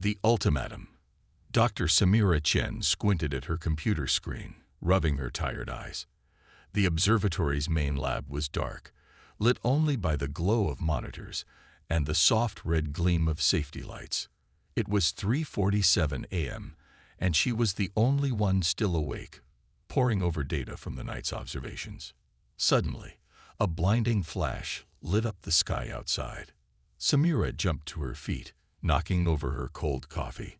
The ultimatum. Dr. Samira Chen squinted at her computer screen, rubbing her tired eyes. The observatory's main lab was dark, lit only by the glow of monitors and the soft red gleam of safety lights. It was 3:47 a.m., and she was the only one still awake, poring over data from the night's observations. Suddenly, a blinding flash lit up the sky outside. Samira jumped to her feet, knocking over her cold coffee.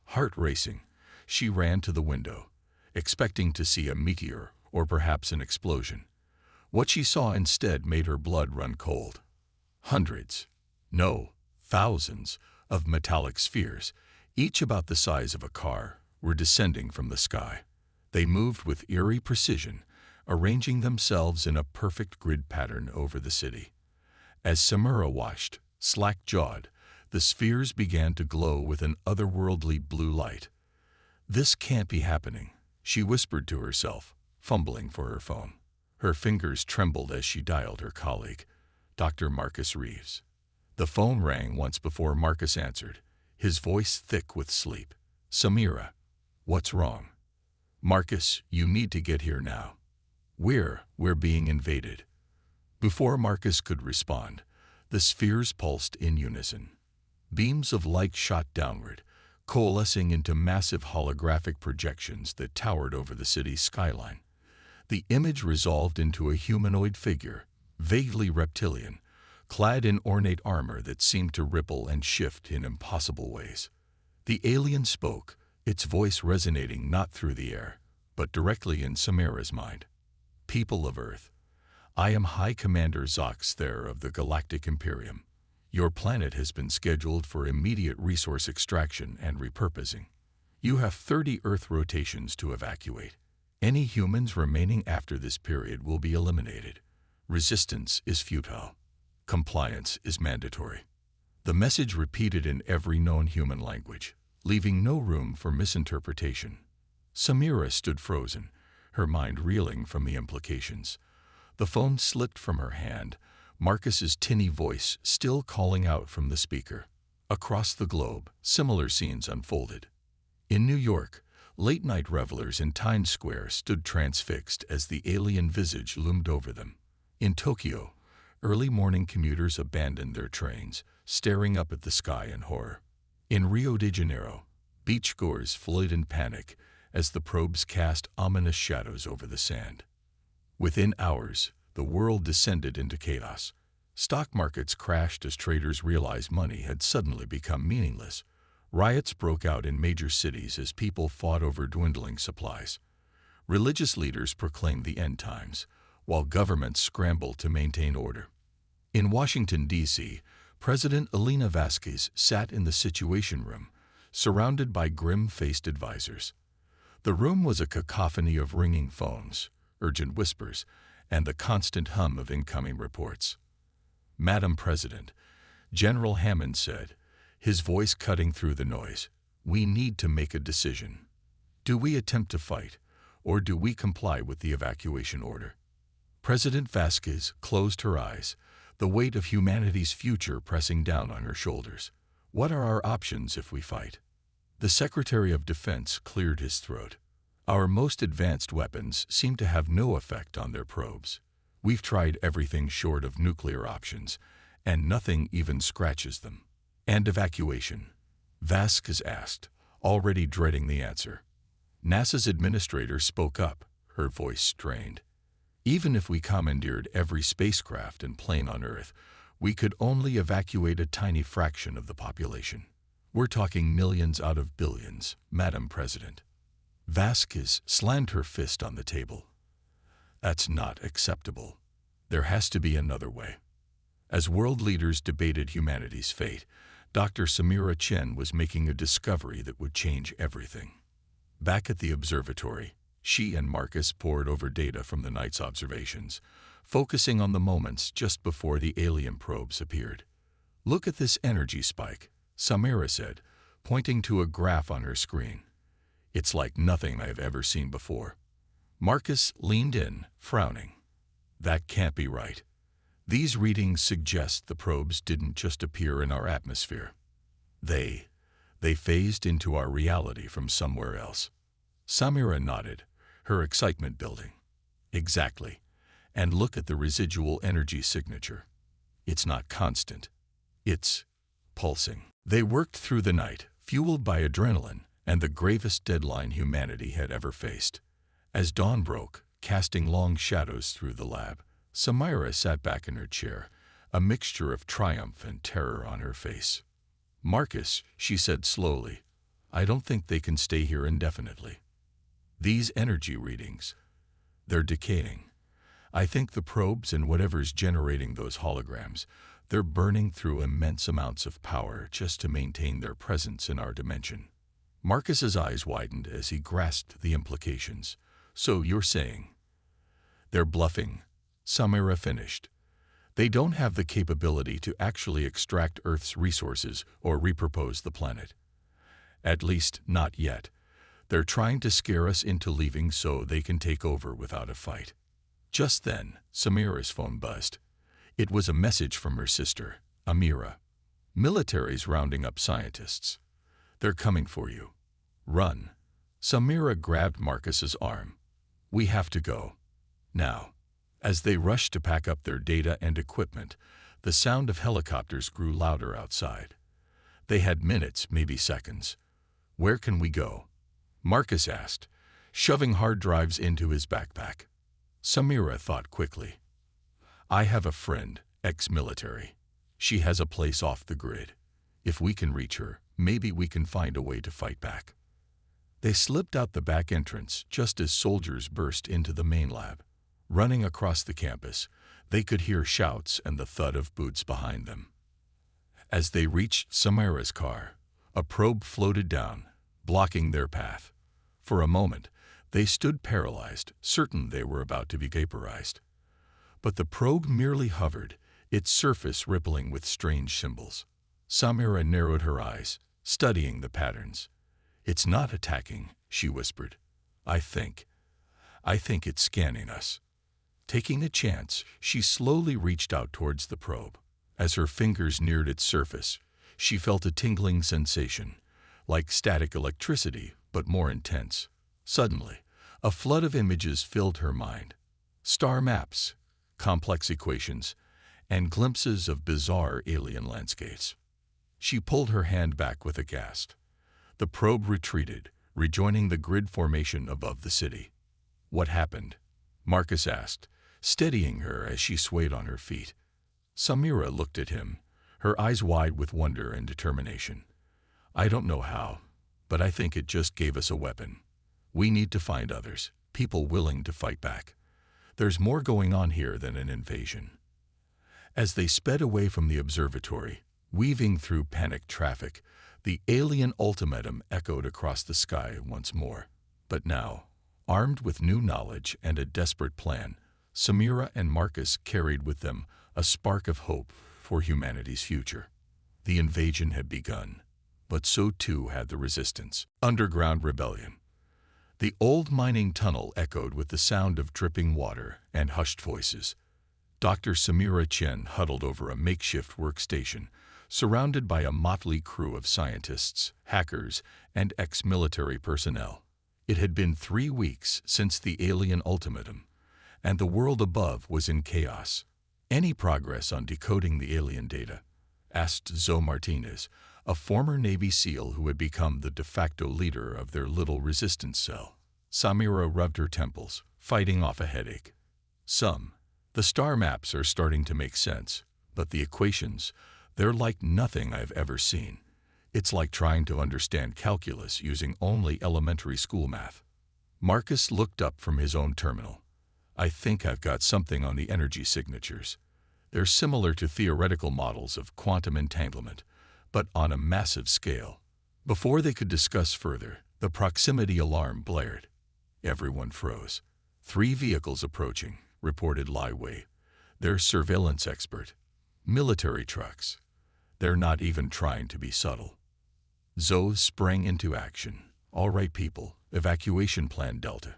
Heart racing, she ran to the window, expecting to see a meteor or perhaps an explosion. What she saw instead made her blood run cold. Hundreds, no, thousands, of metallic spheres, each about the size of a car, were descending from the sky. They moved with eerie precision, arranging themselves in a perfect grid pattern over the city. As Samira watched, slack-jawed, the spheres began to glow with an otherworldly blue light. "This can't be happening," she whispered to herself, fumbling for her phone. Her fingers trembled as she dialed her colleague, Dr. Marcus Reeves. The phone rang once before Marcus answered, his voice thick with sleep. "Samira, what's wrong?" "Marcus, you need to get here now. We're being invaded." Before Marcus could respond, the spheres pulsed in unison. Beams of light shot downward, coalescing into massive holographic projections that towered over the city's skyline. The image resolved into a humanoid figure, vaguely reptilian, clad in ornate armor that seemed to ripple and shift in impossible ways. The alien spoke, its voice resonating not through the air, but directly in Samira's mind. "People of Earth, I am High Commander Zox Thayer of the Galactic Imperium. Your planet has been scheduled for immediate resource extraction and repurposing. You have 30 Earth rotations to evacuate. Any humans remaining after this period will be eliminated. Resistance is futile. Compliance is mandatory." The message repeated in every known human language, leaving no room for misinterpretation. Samira stood frozen, her mind reeling from the implications. The phone slipped from her hand, Marcus's tinny voice still calling out from the speaker. Across the globe, similar scenes unfolded. In New York, late-night revelers in Times Square stood transfixed as the alien visage loomed over them. In Tokyo, early-morning commuters abandoned their trains, staring up at the sky in horror. In Rio de Janeiro, beachgoers fled in panic as the probes cast ominous shadows over the sand. Within hours, the world descended into chaos. Stock markets crashed as traders realized money had suddenly become meaningless. Riots broke out in major cities as people fought over dwindling supplies. Religious leaders proclaimed the end times, while governments scrambled to maintain order. In Washington, D.C., President Elena Vasquez sat in the Situation Room, surrounded by grim-faced advisors. The room was a cacophony of ringing phones, urgent whispers, and the constant hum of incoming reports. "Madam President," General Hammond said, his voice cutting through the noise, "we need to make a decision. Do we attempt to fight, or do we comply with the evacuation order?" President Vasquez closed her eyes, the weight of humanity's future pressing down on her shoulders. "What are our options if we fight?" The Secretary of Defense cleared his throat. "Our most advanced weapons seem to have no effect on their probes. We've tried everything short of nuclear options, and nothing even scratches them." "And evacuation?" Vasquez asked, already dreading the answer. NASA's administrator spoke up, her voice strained. "Even if we commandeered every spacecraft and plane on Earth, we could only evacuate a tiny fraction of the population. We're talking millions out of billions, Madam President." Vasquez slammed her fist on the table. "That's not acceptable. There has to be another way." As world leaders debated humanity's fate, Dr. Samira Chen was making a discovery that would change everything. Back at the observatory, she and Marcus pored over data from the night's observations, focusing on the moments just before the alien probes appeared. "Look at this energy spike," Samira said, pointing to a graph on her screen. "It's like nothing I've ever seen before." Marcus leaned in, frowning. "That can't be right. These readings suggest the probes didn't just appear in our atmosphere. They They phased into our reality from somewhere else. Samira nodded, her excitement building. Exactly. And look at the residual energy signature. It's not constant. It's pulsing. They worked through the night, fueled by adrenaline and the gravest deadline humanity had ever faced. As dawn broke, casting long shadows through the lab, Samira sat back in her chair, a mixture of triumph and terror on her face. "Marcus," she said slowly, "I don't think they can stay here indefinitely. These energy readings, they're decaying. I think the probes and whatever's generating those holograms, they're burning through immense amounts of power just to maintain their presence in our dimension." Marcus's eyes widened as he grasped the implications. "So you're saying they're bluffing?" Samira finished. "They don't have the capability to actually extract Earth's resources or repurpose the planet. At least, not yet. They're trying to scare us into leaving so they can take over without a fight." Just then, Samira's phone buzzed. It was a message from her sister, Amira. "Military's rounding up scientists. They're coming for you. Run." Samira grabbed Marcus's arm. "We have to go. Now." As they rushed to pack up their data and equipment, the sound of helicopters grew louder outside. They had minutes, maybe seconds. "Where can we go?" Marcus asked, shoving hard drives into his backpack. Samira thought quickly. "I have a friend, ex-military. She has a place off the grid. If we can reach her, maybe we can find a way to fight back." They slipped out the back entrance just as soldiers burst into the main lab. Running across the campus, they could hear shouts and the thud of boots behind them. As they reached Samira's car, a probe floated down, blocking their path. For a moment, they stood paralyzed, certain they were about to be vaporized. But the probe merely hovered, its surface rippling with strange symbols. Samira narrowed her eyes, studying the patterns. "It's not attacking," she whispered. I think it's scanning us." Taking a chance, she slowly reached out towards the probe. As her fingers neared its surface, she felt a tingling sensation, like static electricity, but more intense. Suddenly, a flood of images filled her mind. Star maps, complex equations, and glimpses of bizarre alien landscapes. She pulled her hand back with a gasp. The probe retreated, rejoining the grid formation above the city. "What happened?" Marcus asked, steadying her as she swayed on her feet. Samira looked at him, her eyes wide with wonder and determination. "I don't know how, but I think it just gave us a weapon. We need to find others, people willing to fight back. There's more going on here than an invasion." As they sped away from the observatory, weaving through panicked traffic, the alien ultimatum echoed across the sky once more. But now, armed with new knowledge and a desperate plan, Samira and Marcus carried with them a spark of hope for humanity's future. The invasion had begun, but so too had the resistance. Underground rebellion. The old mining tunnel echoed with the sound of dripping water and hushed voices. Dr. Samira Chen huddled over a makeshift workstation, surrounded by a motley crew of scientists, hackers, and ex-military personnel. It had been 3 weeks since the alien ultimatum, and the world above was in chaos. "Any progress on decoding the alien data?" asked Zoe Martinez, a former Navy SEAL who had become the de facto leader of their little resistance cell. Samira rubbed her temples, fighting off a headache. "Some. The star maps are starting to make sense, but the equations, they're like nothing I've ever seen. It's like trying to understand calculus using only elementary school math." Marcus looked up from his own terminal. "I think I've got something on the energy signatures. They're similar to theoretical models of quantum entanglement, but on a massive scale." Before they could discuss further, the proximity alarm blared. Everyone froze. 3 vehicles approaching, reported Lai Wei. They're surveillance expert. Military trucks. They're not even trying to be subtle. Zoe sprang into action. "All right, people, evacuation plan Delta.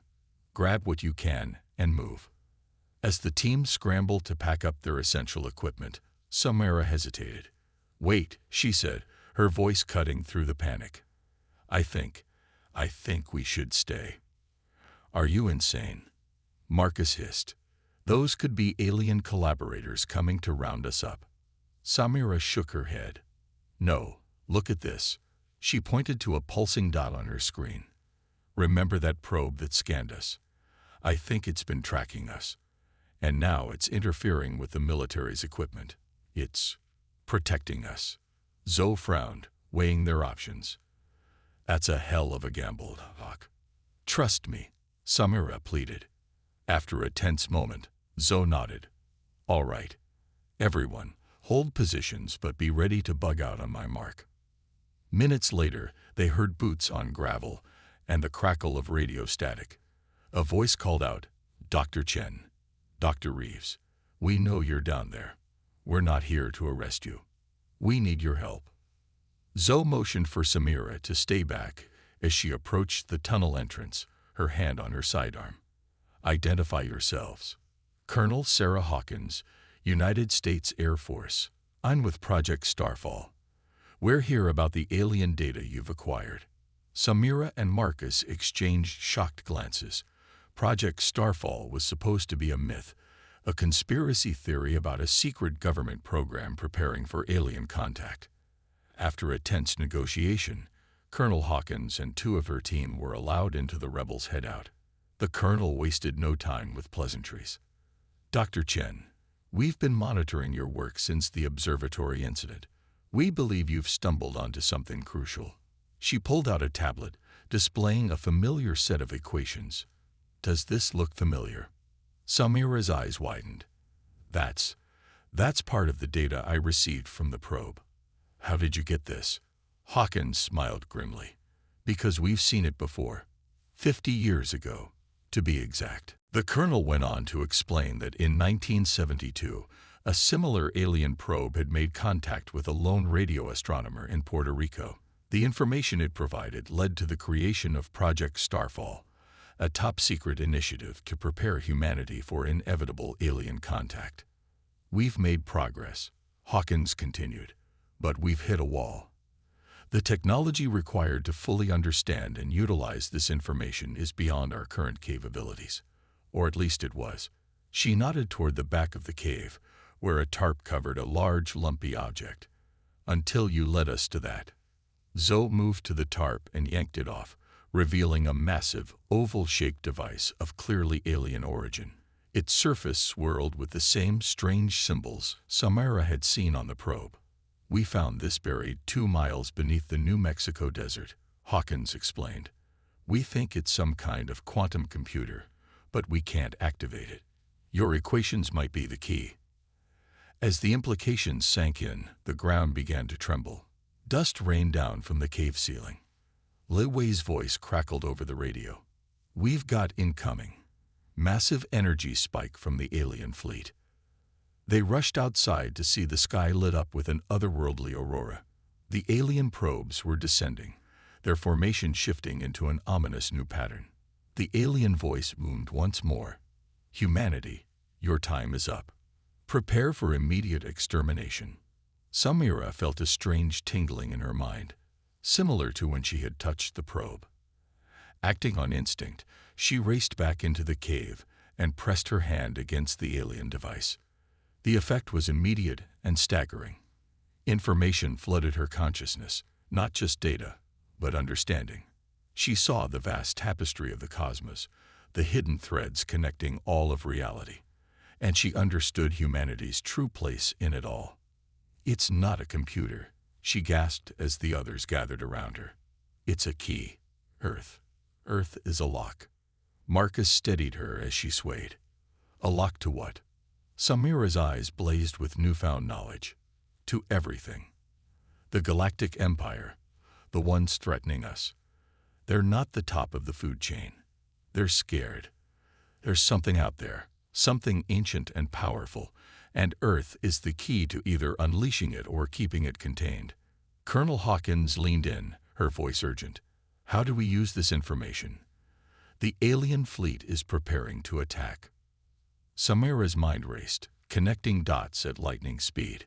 Grab what you can and move." As the team scrambled to pack up their essential equipment, Samira hesitated. "Wait," she said, her voice cutting through the panic. I think we should stay." "Are you insane?" Marcus hissed. "Those could be alien collaborators coming to round us up." Samira shook her head. "No, look at this." She pointed to a pulsing dot on her screen. "Remember that probe that scanned us? I think it's been tracking us. And now it's interfering with the military's equipment. It's protecting us." Zoe frowned, weighing their options. "That's a hell of a gamble, Hawk." "Trust me," Samira pleaded. After a tense moment, Zoe nodded. "All right. Everyone, hold positions but be ready to bug out on my mark." Minutes later, they heard boots on gravel and the crackle of radio static. A voice called out, "Dr. Chen, Dr. Reeves, we know you're down there. We're not here to arrest you. We need your help." Zoe motioned for Samira to stay back as she approached the tunnel entrance, her hand on her sidearm. "Identify yourselves." "Colonel Sarah Hawkins, United States Air Force. I'm with Project Starfall. We're here about the alien data you've acquired." Samira and Marcus exchanged shocked glances. Project Starfall was supposed to be a myth, a conspiracy theory about a secret government program preparing for alien contact. After a tense negotiation, Colonel Hawkins and two of her team were allowed into the rebels' hideout. The colonel wasted no time with pleasantries. "Dr. Chen, we've been monitoring your work since the observatory incident. We believe you've stumbled onto something crucial." She pulled out a tablet, displaying a familiar set of equations. "Does this look familiar?" Samira's eyes widened. That's part of the data I received from the probe." "How did you get this?" Hawkins smiled grimly. "Because we've seen it before. 50 years ago, to be exact." The colonel went on to explain that in 1972, a similar alien probe had made contact with a lone radio astronomer in Puerto Rico. The information it provided led to the creation of Project Starfall, a top-secret initiative to prepare humanity for inevitable alien contact. "We've made progress," Hawkins continued, "but we've hit a wall. The technology required to fully understand and utilize this information is beyond our current capabilities. Or at least it was." She nodded toward the back of the cave, where a tarp covered a large, lumpy object. "Until you led us to that." Zoe moved to the tarp and yanked it off, revealing a massive, oval-shaped device of clearly alien origin. Its surface swirled with the same strange symbols Samira had seen on the probe. "We found this buried 2 miles beneath the New Mexico desert," Hawkins explained. "We think it's some kind of quantum computer, but we can't activate it. Your equations might be the key." As the implications sank in, the ground began to tremble. Dust rained down from the cave ceiling. Li Wei's voice crackled over the radio. "We've got incoming. Massive energy spike from the alien fleet." They rushed outside to see the sky lit up with an otherworldly aurora. The alien probes were descending, their formation shifting into an ominous new pattern. The alien voice boomed once more. "Humanity, your time is up. Prepare for immediate extermination." Samira felt a strange tingling in her mind, similar to when she had touched the probe. Acting on instinct, she raced back into the cave and pressed her hand against the alien device. The effect was immediate and staggering. Information flooded her consciousness, not just data, but understanding. She saw the vast tapestry of the cosmos, the hidden threads connecting all of reality, and she understood humanity's true place in it all. "It's not a computer," she gasped as the others gathered around her. "It's a key. Earth. Earth is a lock." Marcus steadied her as she swayed. "A lock to what?" Samira's eyes blazed with newfound knowledge. "To everything. The Galactic Empire, the ones threatening us. They're not the top of the food chain. They're scared. There's something out there, something ancient and powerful, and Earth is the key to either unleashing it or keeping it contained." Colonel Hawkins leaned in, her voice urgent. "How do we use this information? The alien fleet is preparing to attack." Samira's mind raced, connecting dots at lightning speed.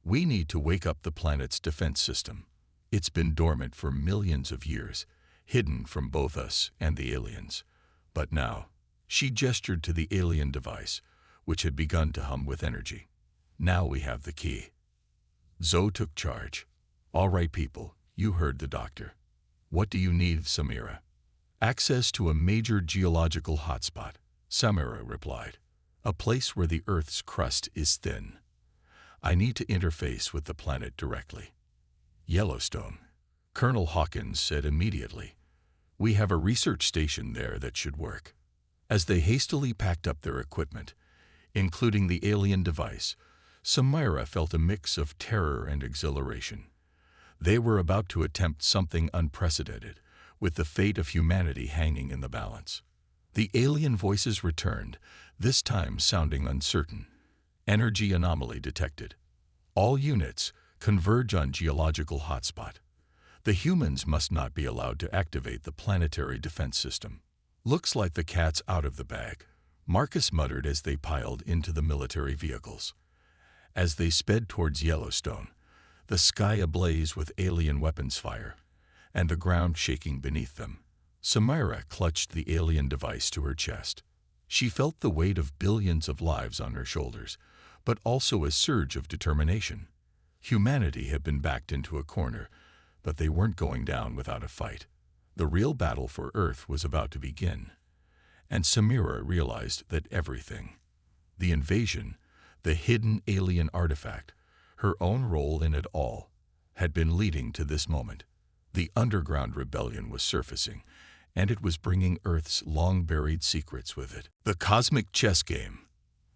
"We need to wake up the planet's defense system. It's been dormant for millions of years, hidden from both us and the aliens. But now, she gestured to the alien device, which had begun to hum with energy. Now we have the key. Zoe took charge. All right, people, you heard the doctor. What do you need, Samira? Access to a major geological hotspot, Samira replied. A place where the Earth's crust is thin. I need to interface with the planet directly. Yellowstone, Colonel Hawkins said immediately. We have a research station there that should work. As they hastily packed up their equipment, including the alien device, Samira felt a mix of terror and exhilaration. They were about to attempt something unprecedented, with the fate of humanity hanging in the balance. The alien voices returned, this time sounding uncertain. Energy anomaly detected. All units converge on geological hotspot. The humans must not be allowed to activate the planetary defense system. Looks like the cat's out of the bag, Marcus muttered as they piled into the military vehicles. As they sped towards Yellowstone, the sky ablaze with alien weapons fire, and the ground shaking beneath them, Samira clutched the alien device to her chest. She felt the weight of billions of lives on her shoulders, but also a surge of determination. Humanity had been backed into a corner, but they weren't going down without a fight. The real battle for Earth was about to begin. And Samira realized that everything, the invasion, the hidden alien artifact, her own role in it all, had been leading to this moment. The underground rebellion was surfacing, and it was bringing Earth's long-buried secrets with it. The cosmic chess game.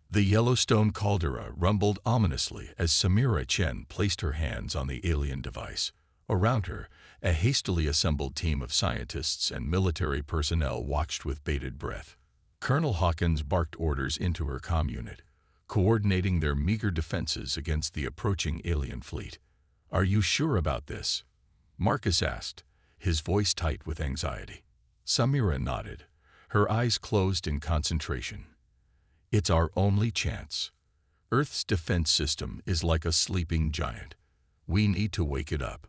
The Yellowstone caldera rumbled ominously as Samira Chen placed her hands on the alien device. Around her, a hastily assembled team of scientists and military personnel watched with bated breath. Colonel Hawkins barked orders into her comm unit, coordinating their meager defenses against the approaching alien fleet. Are you sure about this? Marcus asked, his voice tight with anxiety. Samira nodded, her eyes closed in concentration. It's our only chance. Earth's defense system is like a sleeping giant. We need to wake it up.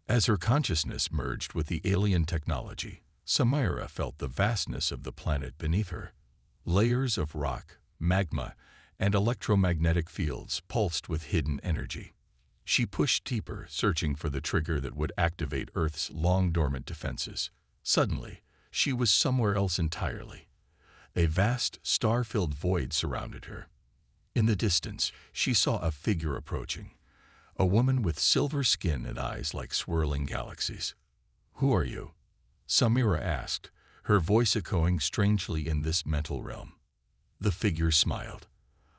As her consciousness merged with the alien technology, Samira felt the vastness of the planet beneath her. Layers of rock, magma, and electromagnetic fields pulsed with hidden energy. She pushed deeper, searching for the trigger that would activate Earth's long-dormant defenses. Suddenly, she was somewhere else entirely. A vast, star-filled void surrounded her. In the distance, she saw a figure approaching, a woman with silver skin and eyes like swirling galaxies. Who are you? Samira asked, her voice echoing strangely in this mental realm. The figure smiled.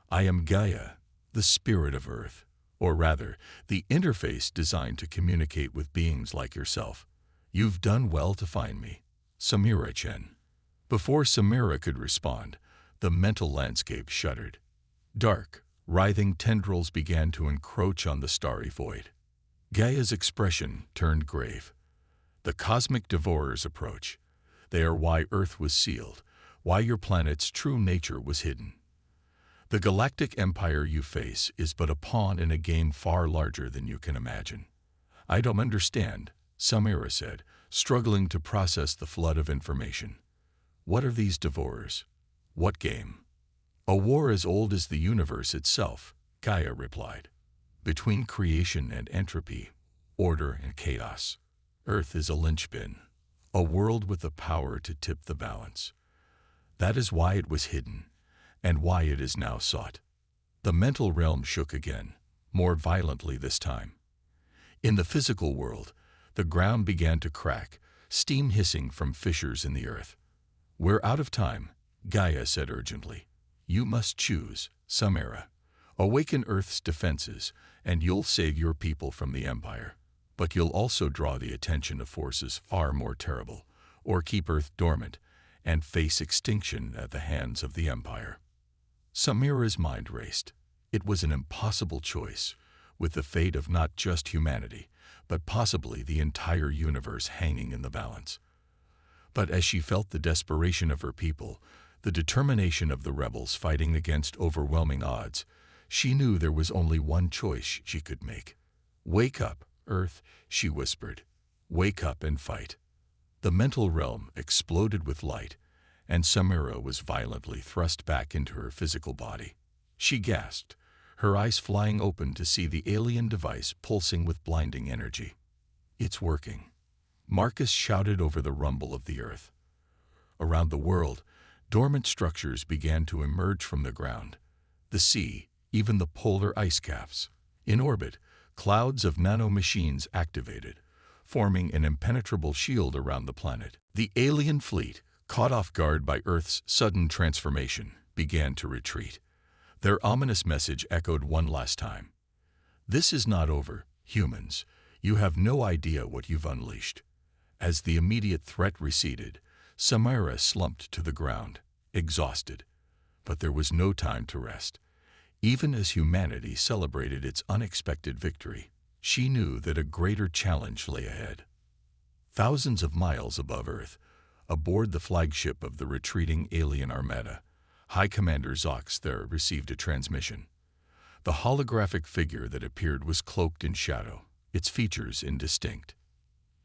I am Gaia, the spirit of Earth, or rather, the interface designed to communicate with beings like yourself. You've done well to find me, Samira Chen. Before Samira could respond, the mental landscape shuddered. Dark, writhing tendrils began to encroach on the starry void. Gaia's expression turned grave. The cosmic devourers approach. They are why Earth was sealed, why your planet's true nature was hidden. The galactic empire you face is but a pawn in a game far larger than you can imagine. I don't understand, Samira said, struggling to process the flood of information. What are these devourers? What game? A war as old as the universe itself, Gaia replied. Between creation and entropy, order and chaos, Earth is a linchpin, a world with the power to tip the balance. That is why it was hidden, and why it is now sought. The mental realm shook again, more violently this time. In the physical world, the ground began to crack, steam hissing from fissures in the earth. We're out of time, Gaia said urgently. You must choose, Samira. Awaken Earth's defenses, and you'll save your people from the Empire. But you'll also draw the attention of forces far more terrible, or keep Earth dormant, and face extinction at the hands of the Empire. Samira's mind raced. It was an impossible choice, with the fate of not just humanity, but possibly the entire universe hanging in the balance. But as she felt the desperation of her people, the determination of the rebels fighting against overwhelming odds, she knew there was only one choice she could make. Wake up, "Earth," she whispered, "wake up and fight." The mental realm exploded with light, and Samira was violently thrust back into her physical body. She gasped, her eyes flying open to see the alien device pulsing with blinding energy. "It's working," Marcus shouted over the rumble of the earth. Around the world, dormant structures began to emerge from the ground. The sea, even the polar ice caps. In orbit, clouds of nanomachines activated, forming an impenetrable shield around the planet. The alien fleet, caught off guard by Earth's sudden transformation, began to retreat. Their ominous message echoed one last time. "This is not over, humans. You have no idea what you've unleashed." As the immediate threat receded, Samira slumped to the ground, exhausted. But there was no time to rest. Even as humanity celebrated its unexpected victory, she knew that a greater challenge lay ahead. Thousands of miles above Earth, aboard the flagship of the retreating alien armada, High Commander Zox there received a transmission. The holographic figure that appeared was cloaked in shadow, its features indistinct.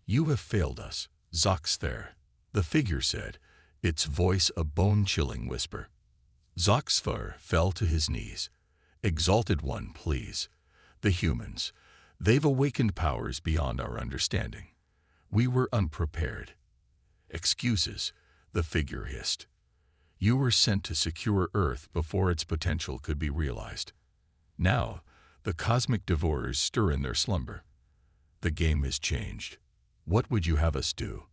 "You have failed us, Zox there," the figure said, its voice a bone-chilling whisper. Zox fell to his knees. "Exalted One, please. The humans. They've awakened powers beyond our understanding. We were unprepared." "Excuses," the figure hissed. "You were sent to secure Earth before its potential could be realized. Now, the cosmic devourers stir in their slumber. The game has changed. What would you have us do?"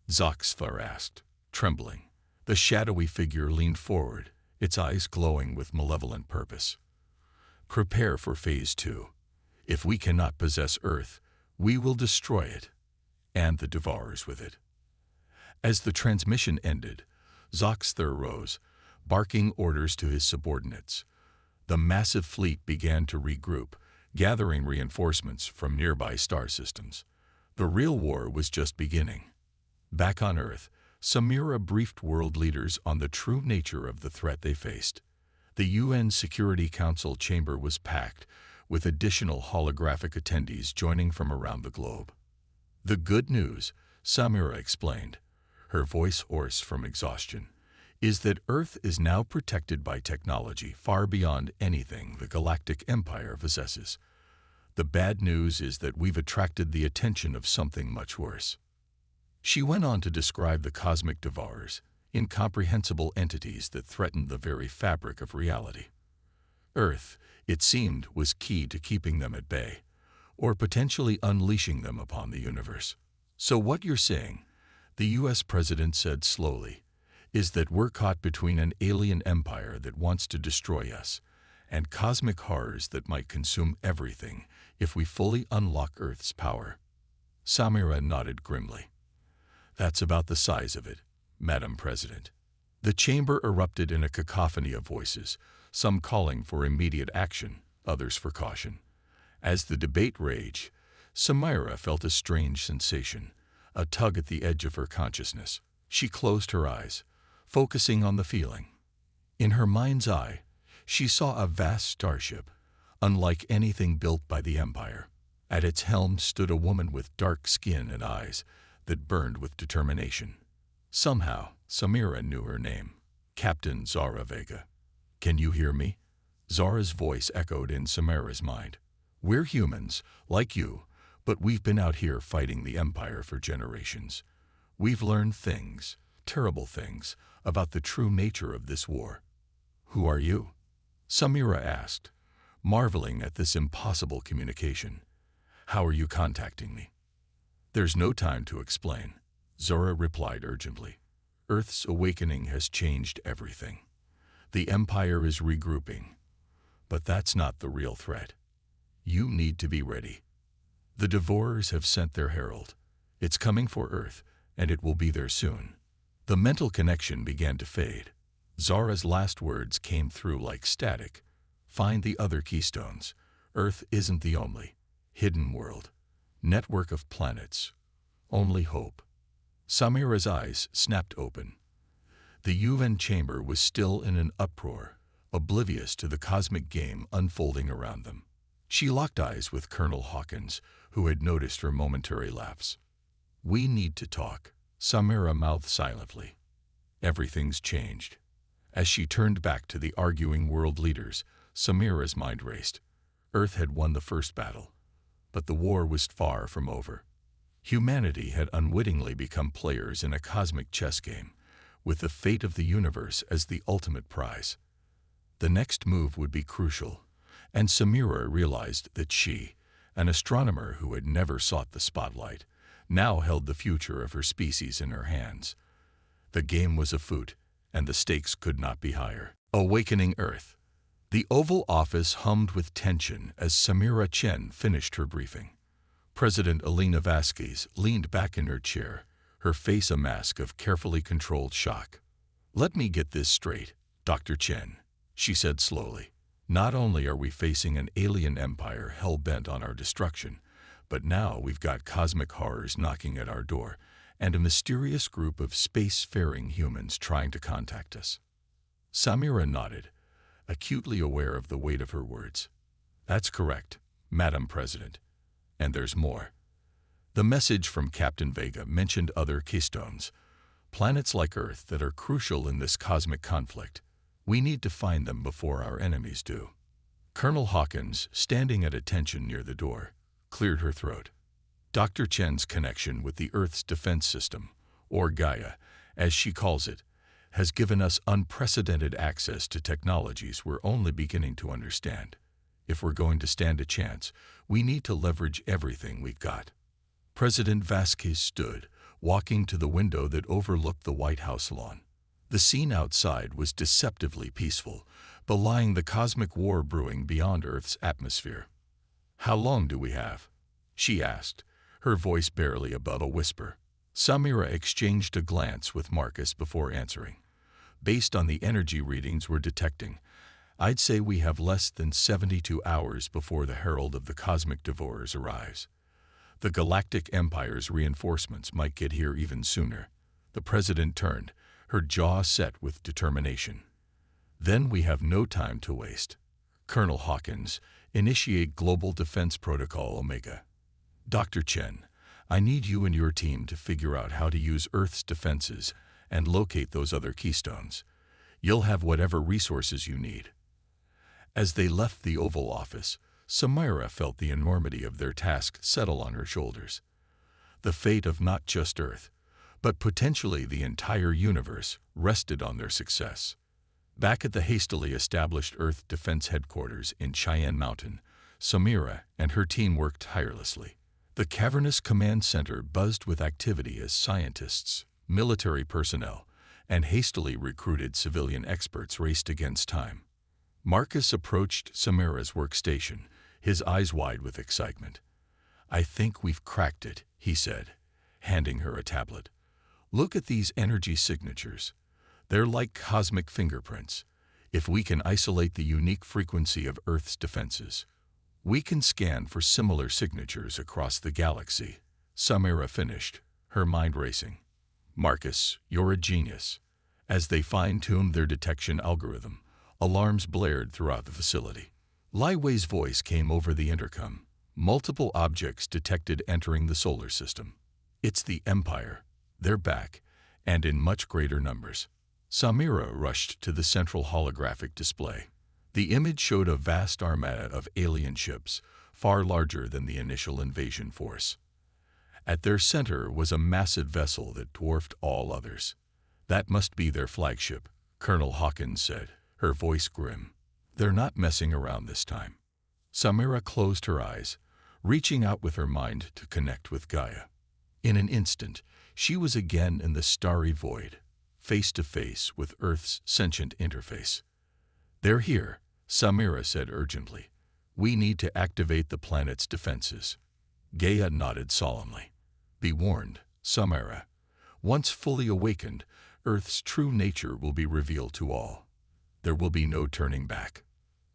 Zox asked, trembling. The shadowy figure leaned forward, its eyes glowing with malevolent purpose. "Prepare for Phase 2. If we cannot possess Earth, we will destroy it, and the devourers with it." As the transmission ended, Zox rose, barking orders to his subordinates. The massive fleet began to regroup, gathering reinforcements from nearby star systems. The real war was just beginning. Back on Earth, Samira briefed world leaders on the true nature of the threat they faced. The UN Security Council chamber was packed, with additional holographic attendees joining from around the globe. "The good news," Samira explained, her voice hoarse from exhaustion, "is that Earth is now protected by technology far beyond anything the Galactic Empire possesses. The bad news is that we've attracted the attention of something much worse." She went on to describe the cosmic devourers, incomprehensible entities that threatened the very fabric of reality. Earth, it seemed, was key to keeping them at bay, or potentially unleashing them upon the universe. "So what you're saying," the U.S. president said slowly, "is that we're caught between an alien empire that wants to destroy us and cosmic horrors that might consume everything if we fully unlock Earth's power." Samira nodded grimly. "That's about the size of it, Madam President." The chamber erupted in a cacophony of voices, some calling for immediate action, others for caution. As the debate raged, Samira felt a strange sensation, a tug at the edge of her consciousness. She closed her eyes, focusing on the feeling. In her mind's eye, she saw a vast starship, unlike anything built by the Empire. At its helm stood a woman with dark skin and eyes that burned with determination. Somehow, Samira knew her name, Captain Zara Vega. "Can you hear me?" Zara's voice echoed in Samira's mind. "We're humans, like you, but we've been out here fighting the Empire for generations. We've learned things, terrible things, about the true nature of this war." "Who are you?" Samira asked, marveling at this impossible communication. "How are you contacting me?" "There's no time to explain," Zora replied urgently. "Earth's awakening has changed everything. The Empire is regrouping. But that's not the real threat. You need to be ready. The Devourers have sent their herald. It's coming for Earth, and it will be there soon." The mental connection began to fade. Zara's last words came through like static. "Find the other keystones. Earth isn't the only hidden world. Network of planets. Only hope." Samira's eyes snapped open. The UN chamber was still in an uproar, oblivious to the cosmic game unfolding around them. She locked eyes with Colonel Hawkins, who had noticed her momentary lapse. "We need to talk," Samira mouthed silently. "Everything's changed." As she turned back to the arguing world leaders, Samira's mind raced. Earth had won the first battle, but the war was far from over. Humanity had unwittingly become players in a cosmic chess game, with the fate of the universe as the ultimate prize. The next move would be crucial, and Samira realized that she, an astronomer who had never sought the spotlight, now held the future of her species in her hands. The game was afoot, and the stakes could not be higher. Awakening Earth. The Oval Office hummed with tension as Samira Chen finished her briefing. President Elena Vasquez leaned back in her chair, her face a mask of carefully controlled shock. "Let me get this straight, Dr. Chen," she said slowly. "Not only are we facing an alien empire hell-bent on our destruction, but now we've got cosmic horrors knocking at our door, and a mysterious group of space-faring humans trying to contact us." Samira nodded, acutely aware of the weight of her words. "That's correct, Madam President. And there's more." The message from Captain Vega mentioned other keystones, planets like Earth that are crucial in this cosmic conflict. We need to find them before our enemies do. Colonel Hawkins, standing at attention near the door, cleared her throat. Dr. Chen's connection with the Earth's defense system, or Gaia, as she calls it, has given us unprecedented access to technologies we're only beginning to understand. If we're going to stand a chance, we need to leverage everything we've got. President Vasquez stood, walking to the window that overlooked the White House lawn. The scene outside was deceptively peaceful, belying the cosmic war brewing beyond Earth's atmosphere. "How long do we have?" she asked, her voice barely above a whisper. Samira exchanged a glance with Marcus before answering. "Based on the energy readings we're detecting, I'd say we have less than 72 hours before the Herald of the Cosmic Devourers arrives. The Galactic Empire's reinforcements might get here even sooner." The president turned, her jaw set with determination. "Then we have no time to waste. Colonel Hawkins, initiate Global Defense Protocol Omega. Dr. Chen, I need you and your team to figure out how to use Earth's defenses and locate those other keystones. You'll have whatever resources you need." As they left the Oval Office, Samira felt the enormity of their task settle on her shoulders. The fate of not just Earth, but potentially the entire universe, rested on their success. Back at the hastily established Earth Defense Headquarters in Cheyenne Mountain, Samira and her team worked tirelessly. The cavernous command center buzzed with activity as scientists, military personnel, and hastily recruited civilian experts raced against time. Marcus approached Samira's workstation, his eyes wide with excitement. "I think we've cracked it," he said, handing her a tablet. "Look at these energy signatures. They're like cosmic fingerprints. If we can isolate the unique frequency of Earth's defenses, we can scan for similar signatures across the galaxy." Samira finished, her mind racing. "Marcus, you're a genius." As they fine-tuned their detection algorithm, alarms blared throughout the facility. Lai Wei's voice came over the intercom. "Multiple objects detected entering the solar system. It's the Empire. They're back, and in much greater numbers." Samira rushed to the central holographic display. The image showed a vast armada of alien ships, far larger than the initial invasion force. At their center was a massive vessel that dwarfed all others. "That must be their flagship," Colonel Hawkins said, her voice grim. "They're not messing around this time." Samira closed her eyes, reaching out with her mind to connect with Gaia. In an instant, she was again in the starry void, face to face with Earth's sentient interface. "They're here," Samira said urgently. "We need to activate the planet's defenses." Gaia nodded solemnly. "Be warned, Samira. Once fully awakened, Earth's true nature will be revealed to all. There will be no turning back."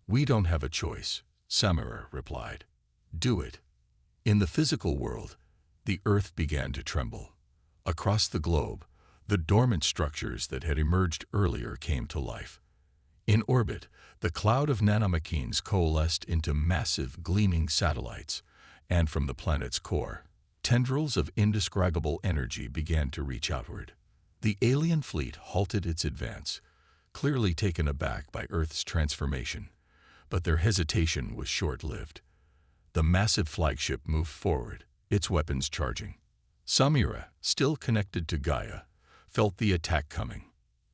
"We don't have a choice," Samira replied. "Do it." In the physical world, the Earth began to tremble. Across the globe, the dormant structures that had emerged earlier came to life. In orbit, the cloud of nanomachines coalesced into massive, gleaming satellites, and from the planet's core, tendrils of indescribable energy began to reach outward. The alien fleet halted its advance, clearly taken aback by Earth's transformation, but their hesitation was short-lived. The massive flagship moved forward, its weapons charging. Samira, still connected to Gaia, felt the attack coming.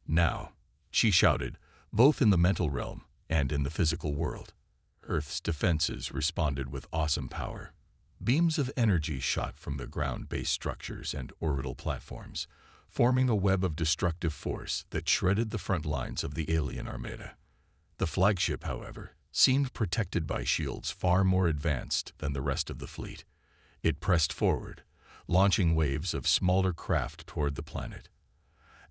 Now, she shouted, both in the mental realm and in the physical world. Earth's defenses responded with awesome power. Beams of energy shot from the ground-based structures and orbital platforms, forming a web of destructive force that shredded the front lines of the alien armada. The flagship, however, seemed protected by shields far more advanced than the rest of the fleet. It pressed forward, launching waves of smaller craft toward the planet.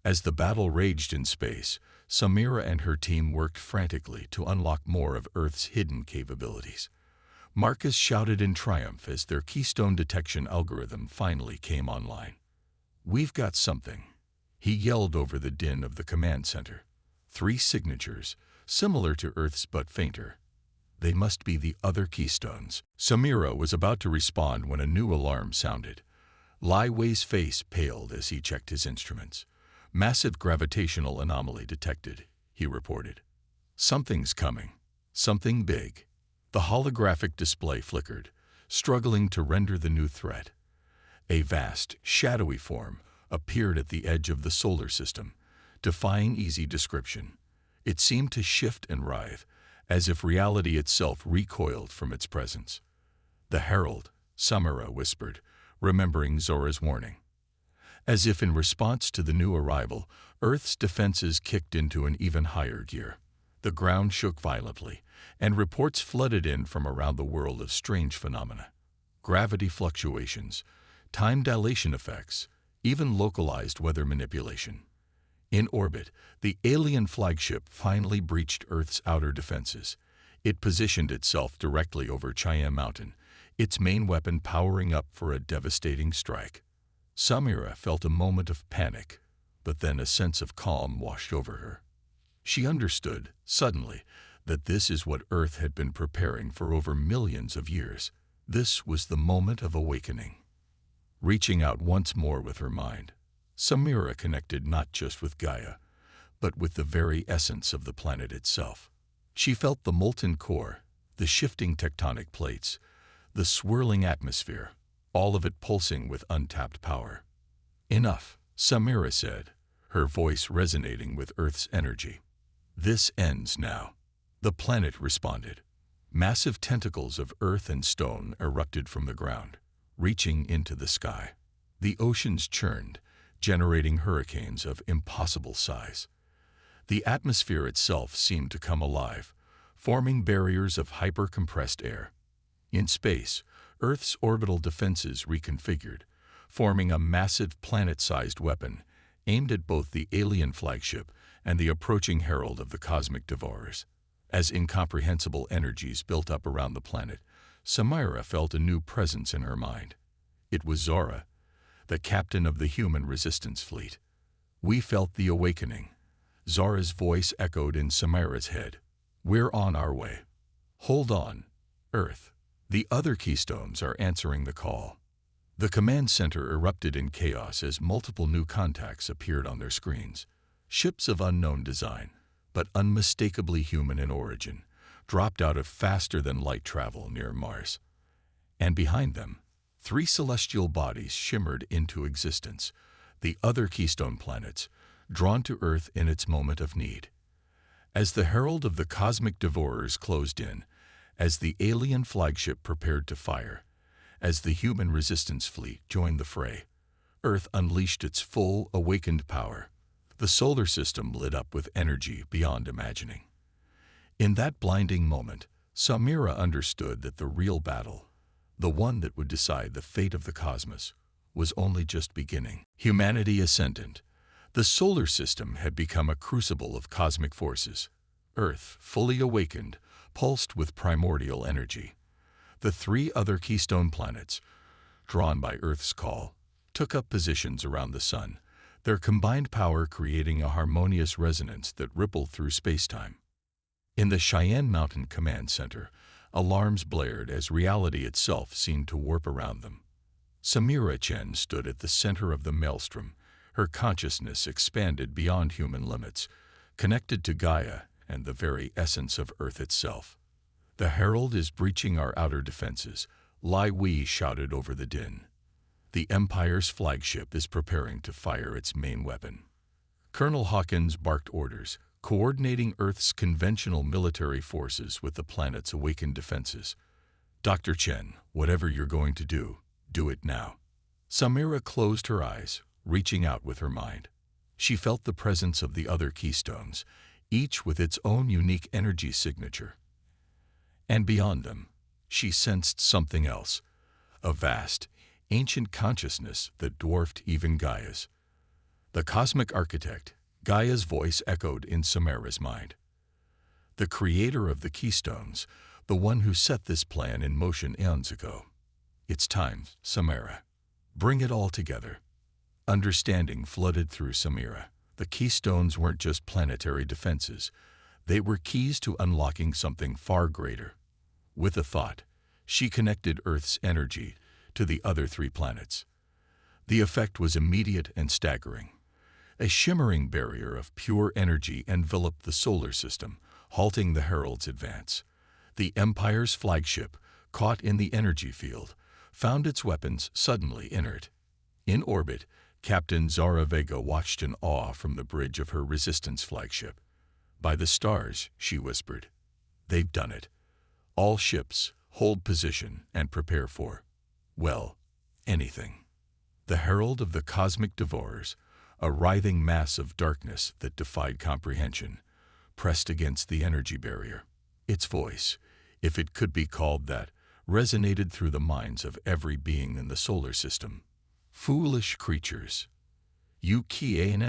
As the battle raged in space, Samira and her team worked frantically to unlock more of Earth's hidden capabilities. Marcus shouted in triumph as their keystone detection algorithm finally came online. "We've got something," he yelled over the din of the command center. 3 signatures, similar to Earth's but fainter. They must be the other keystones. Samira was about to respond when a new alarm sounded. Lai Wei's face paled as he checked his instruments. "Massive gravitational anomaly detected," he reported. "Something's coming. Something big." The holographic display flickered, struggling to render the new threat. A vast, shadowy form appeared at the edge of the solar system, defying easy description. It seemed to shift and writhe, as if reality itself recoiled from its presence. "The Herald," Samira whispered, remembering Zora's warning. As if in response to the new arrival, Earth's defenses kicked into an even higher gear. The ground shook violently, and reports flooded in from around the world of strange phenomena. Gravity fluctuations, time dilation effects, even localized weather manipulation. In orbit, the alien flagship finally breached Earth's outer defenses. It positioned itself directly over Cheyenne Mountain, its main weapon powering up for a devastating strike. Samira felt a moment of panic, but then a sense of calm washed over her. She understood, suddenly, that this is what Earth had been preparing for over millions of years. This was the moment of awakening. Reaching out once more with her mind, Samira connected not just with Gaia, but with the very essence of the planet itself. She felt the molten core, the shifting tectonic plates, the swirling atmosphere, all of it pulsing with untapped power. "Enough," Samira said, her voice resonating with Earth's energy. "This ends now." The planet responded. Massive tentacles of earth and stone erupted from the ground, reaching into the sky. The oceans churned, generating hurricanes of impossible size. The atmosphere itself seemed to come alive, forming barriers of hyper-compressed air. In space, Earth's orbital defenses reconfigured, forming a massive planet-sized weapon aimed at both the alien flagship and the approaching herald of the cosmic devourers. As incomprehensible energies built up around the planet, Samira felt a new presence in her mind. It was Zora, the captain of the human resistance fleet. "We felt the awakening." Zora's voice echoed in Samira's head. "We're on our way. Hold on, Earth. The other keystones are answering the call." The command center erupted in chaos as multiple new contacts appeared on their screens. Ships of unknown design, but unmistakably human in origin, dropped out of faster-than-light travel near Mars. And behind them, 3 celestial bodies shimmered into existence, the other keystone planets, drawn to Earth in its moment of need. As the herald of the cosmic devourers closed in, as the alien flagship prepared to fire, as the human resistance fleet joined the fray, Earth unleashed its full, awakened power. The solar system lit up with energy beyond imagining. In that blinding moment, Samira understood that the real battle, the one that would decide the fate of the cosmos, was only just beginning. Humanity ascendant. The solar system had become a crucible of cosmic forces. Earth, fully awakened, pulsed with primordial energy. The 3 other keystone planets, drawn by Earth's call, took up positions around the sun, their combined power creating a harmonious resonance that rippled through spacetime. In the Cheyenne Mountain Command Center, Alarms blared as reality itself seemed to warp around them. Samira Chen stood at the center of the maelstrom, her consciousness expanded beyond human limits, connected to Gaia and the very essence of Earth itself. "The Herald is breaching our outer defenses," Lai Wei shouted over the din. "The Empire's flagship is preparing to fire its main weapon." Colonel Hawkins barked orders, coordinating Earth's conventional military forces with the planet's awakened defenses. "Dr. Chen, whatever you're going to do it now." Samira closed her eyes, reaching out with her mind. She felt the presence of the other keystones, each with its own unique energy signature. And beyond them, she sensed something else, a vast, ancient consciousness that dwarfed even Gaia's. The cosmic architect, Gaia's voice echoed in Samira's mind. The creator of the keystones, the one who set this plan in motion eons ago. "It's time, Samira. Bring it all together." Understanding flooded through Samira. The keystones weren't just planetary defenses. They were keys to unlocking something far greater. With a thought, she connected Earth's energy to the other 3 planets. The effect was immediate and staggering. A shimmering barrier of pure energy enveloped the solar system, halting the Herald's advance. The Empire's flagship, caught in the energy field, found its weapons suddenly inert. In orbit, Captain Zara Vega watched in awe from the bridge of her Resistance flagship. "By the stars," she whispered. "They've done it. All ships, hold position and prepare for, well, anything." The Herald of the Cosmic Devourers, a writhing mass of darkness that defied comprehension, pressed against the energy barrier. Its voice, if it could be called that, resonated through the minds of every being in the solar system. "Foolish creatures. You can't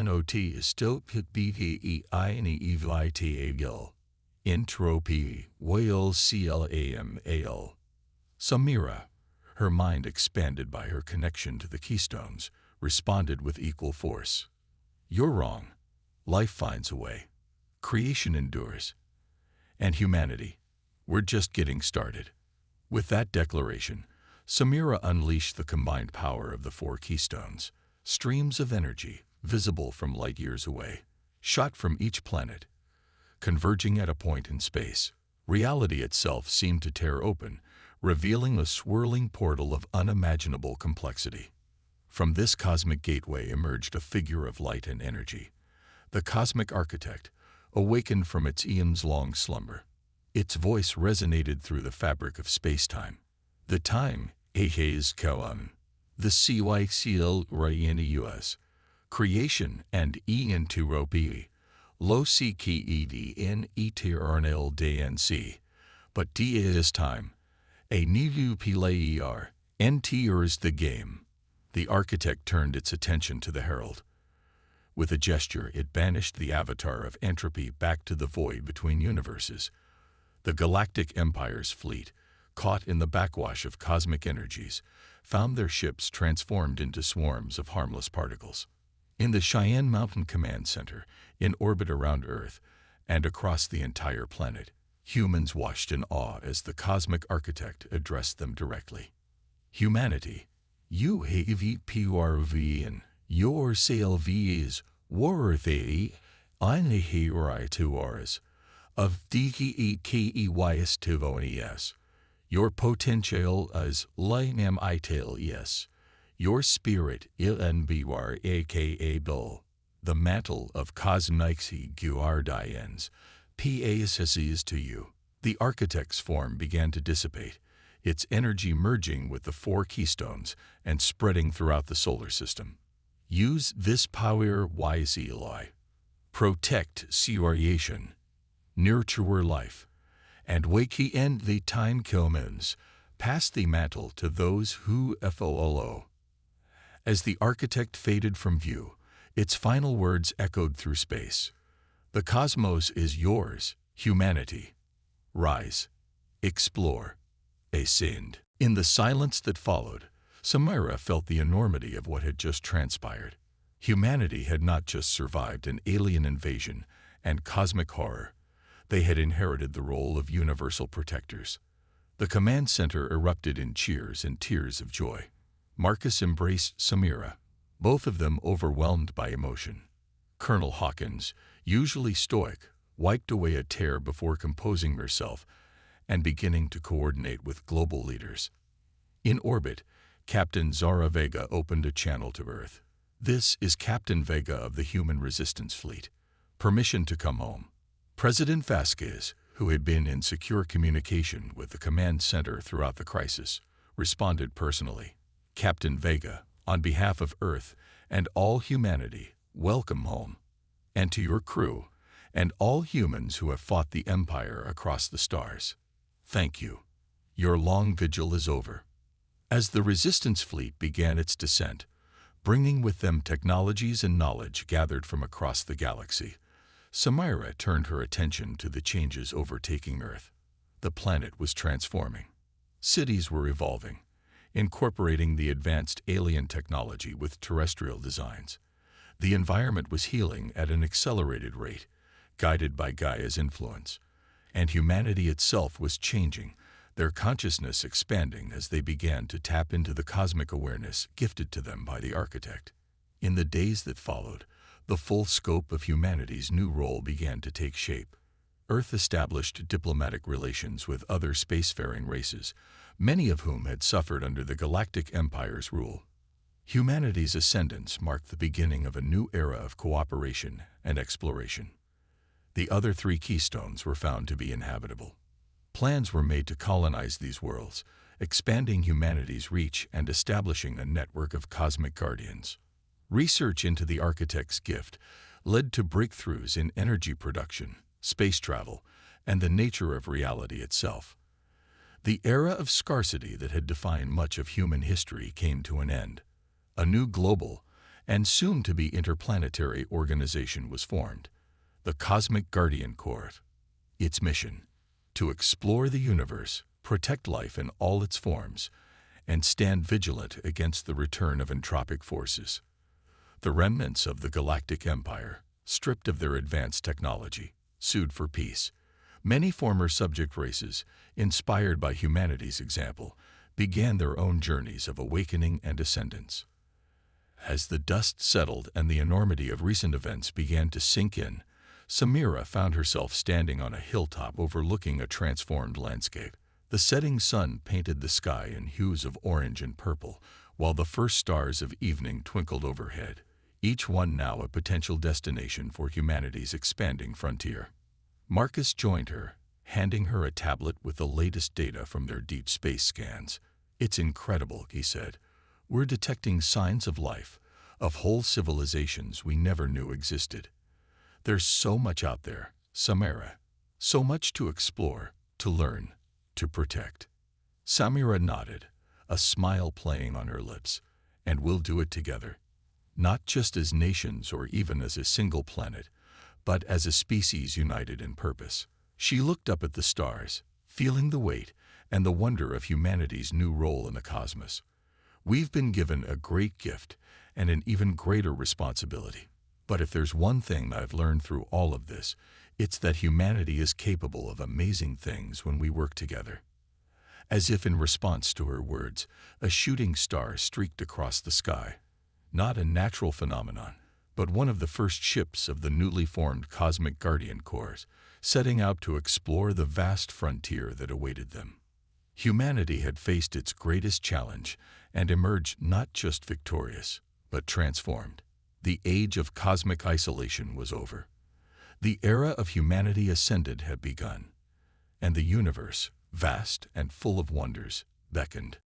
still bteinevital. Entropy, whale clam. Samira, her mind expanded by her connection to the keystones, responded with equal force. "You're wrong. Life finds a way. Creation endures. And humanity, we're just getting started." With that declaration, Samira unleashed the combined power of the 4 keystones. Streams of energy, visible from light years away, shot from each planet. Converging at a point in space, reality itself seemed to tear open, revealing a swirling portal of unimaginable complexity. From this cosmic gateway emerged a figure of light and energy, the cosmic architect, awakened from its eons-long slumber. Its voice resonated through the fabric of space-time. "The time is come. The CYCL Ryanus. Creation and entropy. Lo CKED in eternal DNC. But D is time. A new player enters the game." The architect turned its attention to the Herald. With a gesture, it banished the avatar of entropy back to the void between universes. The Galactic Empire's fleet, caught in the backwash of cosmic energies, found their ships transformed into swarms of harmless particles. In the Cheyenne Mountain Command Center, in orbit around Earth, and across the entire planet, humans watched in awe as the cosmic architect addressed them directly. "Humanity, you have PRV and your CLV is worthy inheritors of DKEKEYS. Your potential is LMITLES. Your spirit ILNBR aka Bill. The mantle of cosmic guardians passes to you." The architect's form began to dissipate, its energy merging with the 4 keystones and spreading throughout the solar system. "Use this power wisely. Protect creation, nurture life, and wake end the time comes. Pass the mantle to those who follow." As the architect faded from view, its final words echoed through space. "The cosmos is yours, humanity. Rise, explore, ascend." In the silence that followed, Samira felt the enormity of what had just transpired. Humanity had not just survived an alien invasion and cosmic horror. They had inherited the role of universal protectors. The command center erupted in cheers and tears of joy. Marcus embraced Samira, both of them overwhelmed by emotion. Colonel Hawkins, usually stoic, wiped away a tear before composing herself and beginning to coordinate with global leaders. In orbit, Captain Zara Vega opened a channel to Earth. "This is Captain Vega of the Human Resistance Fleet. Permission to come home." President Vasquez, who had been in secure communication with the command center throughout the crisis, responded personally. "Captain Vega, on behalf of Earth and all humanity, welcome home. And to your crew, and all humans who have fought the Empire across the stars, thank you. Your long vigil is over." As the Resistance Fleet began its descent, bringing with them technologies and knowledge gathered from across the galaxy, Samira turned her attention to the changes overtaking Earth. The planet was transforming. Cities were evolving, incorporating the advanced alien technology with terrestrial designs. The environment was healing at an accelerated rate, guided by Gaia's influence. And humanity itself was changing, their consciousness expanding as they began to tap into the cosmic awareness gifted to them by the Architect. In the days that followed, the full scope of humanity's new role began to take shape. Earth established diplomatic relations with other spacefaring races, many of whom had suffered under the Galactic Empire's rule. Humanity's ascendance marked the beginning of a new era of cooperation and exploration. The other three keystones were found to be inhabitable. Plans were made to colonize these worlds, expanding humanity's reach and establishing a network of cosmic guardians. Research into the Architect's gift led to breakthroughs in energy production, space travel, and the nature of reality itself. The era of scarcity that had defined much of human history came to an end. A new global, and soon-to-be interplanetary organization was formed, the Cosmic Guardian Corps. Its mission: to explore the universe, protect life in all its forms, and stand vigilant against the return of entropic forces. The remnants of the Galactic Empire, stripped of their advanced technology, sued for peace. Many former subject races, inspired by humanity's example, began their own journeys of awakening and ascendance. As the dust settled and the enormity of recent events began to sink in, Samira found herself standing on a hilltop overlooking a transformed landscape. The setting sun painted the sky in hues of orange and purple, while the first stars of evening twinkled overhead, each one now a potential destination for humanity's expanding frontier. Marcus joined her, handing her a tablet with the latest data from their deep space scans. "It's incredible," he said. "We're detecting signs of life, of whole civilizations we never knew existed. There's so much out there, Samira, so much to explore, to learn, to protect." Samira nodded, a smile playing on her lips. "And we'll do it together. Not just as nations or even as a single planet, but as a species united in purpose." She looked up at the stars, feeling the weight and the wonder of humanity's new role in the cosmos. "We've been given a great gift and an even greater responsibility. But if there's one thing I've learned through all of this, it's that humanity is capable of amazing things when we work together." As if in response to her words, a shooting star streaked across the sky. Not a natural phenomenon, but one of the first ships of the newly formed Cosmic Guardian Corps, setting out to explore the vast frontier that awaited them. Humanity had faced its greatest challenge and emerged not just victorious, but transformed. The age of cosmic isolation was over. The era of humanity ascended had begun, and the universe, vast and full of wonders, beckoned.